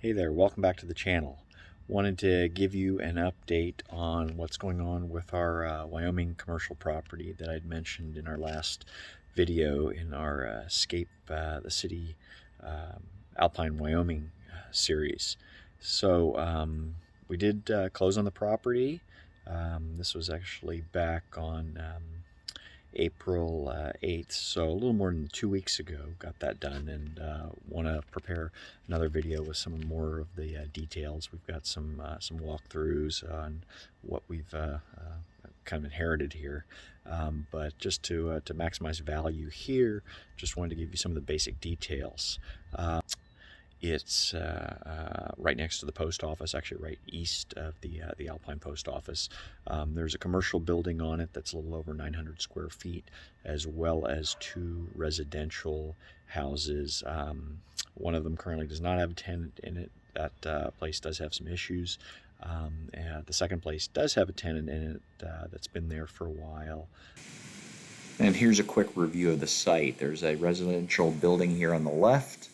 Hey there, welcome back to the channel. Wanted to give you an update on what's going on with our Wyoming commercial property that I'd mentioned in our last video in our Escape the City Alpine, Wyoming series. So we did close on the property. This was actually back on April 8th, so a little more than 2 weeks ago got that done, and want to prepare another video with some more of the details. We've got some walkthroughs on what we've kind of inherited here, but just to maximize value here, just wanted to give you some of the basic details. It's right next to the post office, actually right east of the Alpine post office. There's a commercial building on it that's a little over 900 square feet, as well as 2 residential houses. One of them currently does not have a tenant in it. That place does have some issues. And the second place does have a tenant in it that's been there for a while. And here's a quick review of the site. There's a residential building here on the left.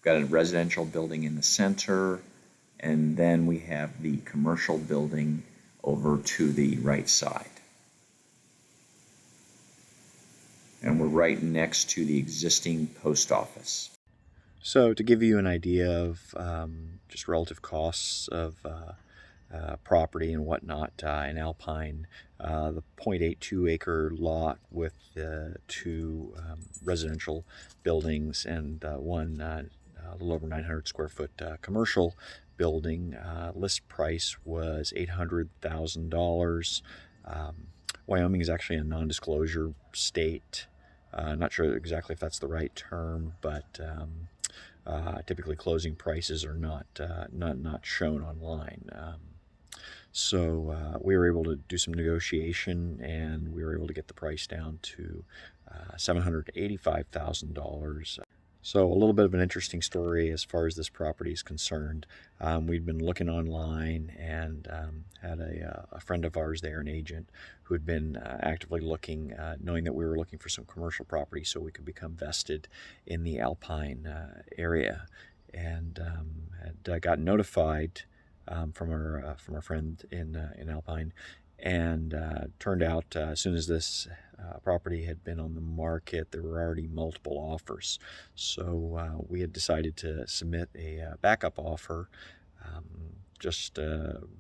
We've got a residential building in the center, and then we have the commercial building over to the right side. And we're right next to the existing post office. So to give you an idea of just relative costs of property and whatnot in Alpine, the 0.82 acre lot with 2 residential buildings and one a little over 900 square foot commercial building, list price was $800,000. Wyoming is actually a non-disclosure state. Not sure exactly if that's the right term, but typically closing prices are not shown online. So we were able to do some negotiation, and we were able to get the price down to $785,000. So a little bit of an interesting story as far as this property is concerned. We'd been looking online and had a friend of ours there, an agent, who had been actively looking, knowing that we were looking for some commercial property so we could become vested in the Alpine area, and had gotten notified from our friend in Alpine, and turned out as soon as this property had been on the market, there were already multiple offers. So we had decided to submit a backup offer. Just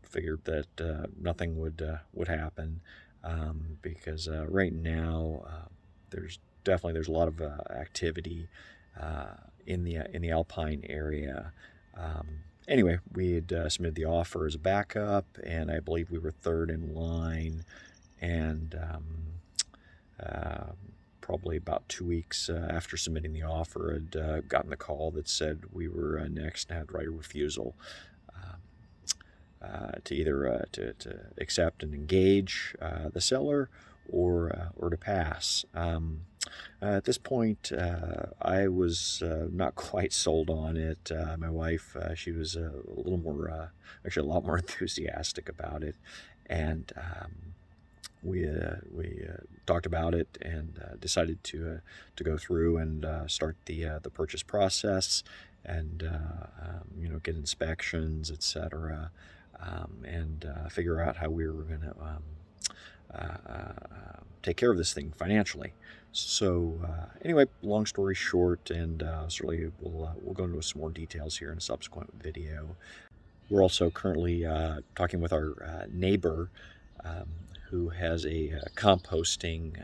figured that nothing would happen, because right now there's a lot of activity in the Alpine area. Anyway, we had submitted the offer as a backup, and I believe we were third in line, and probably about 2 weeks after submitting the offer, had gotten the call that said we were next and had right of refusal to either to accept and engage the seller, or to pass. At this point, I was not quite sold on it. My wife, she was a little more, actually a lot more enthusiastic about it, and we talked about it and decided to go through and start the purchase process, and get inspections, etc., and figure out how we were going to take care of this thing financially. So anyway, long story short, and certainly we'll go into some more details here in a subsequent video. We're also currently talking with our neighbor, who has a composting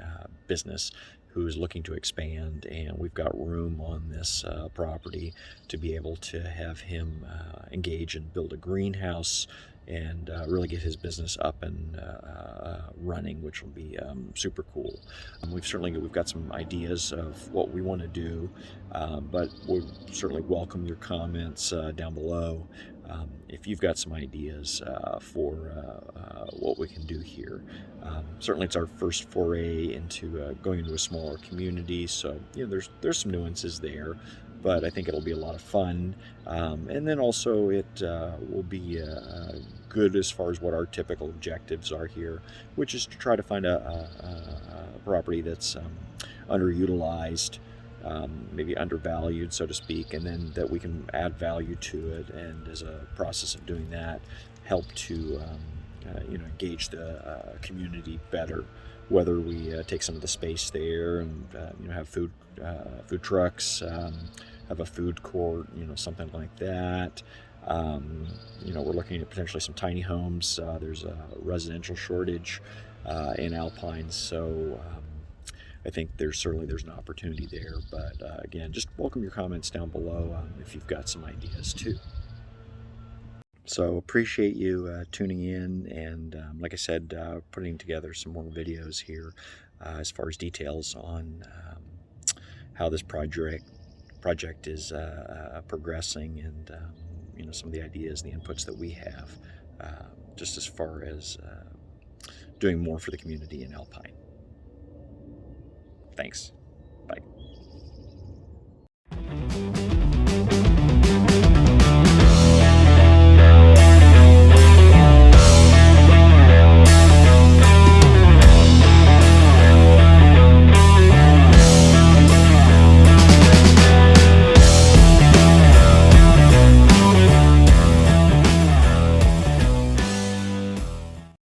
business, who's looking to expand, and we've got room on this property to be able to have him engage and build a greenhouse and really get his business up and running, which will be super cool. We've got some ideas of what we want to do, but we'll certainly welcome your comments down below. If you've got some ideas for what we can do here. Certainly it's our first foray into going into a smaller community, so there's some nuances there, but I think it'll be a lot of fun, and then also it will be good as far as what our typical objectives are here, which is to try to find a property that's underutilized, maybe undervalued, so to speak, and then that we can add value to it, and as a process of doing that, help to engage the community better. Whether we take some of the space there and have food trucks, have a food court, something like that. We're looking at potentially some tiny homes. There's a residential shortage in Alpine, so I think there's an opportunity there. But again, just welcome your comments down below if you've got some ideas too. So appreciate you tuning in, and like I said, putting together some more videos here as far as details on how this project is progressing, and some of the ideas, the inputs that we have, just as far as doing more for the community in Alpine. Thanks. Bye.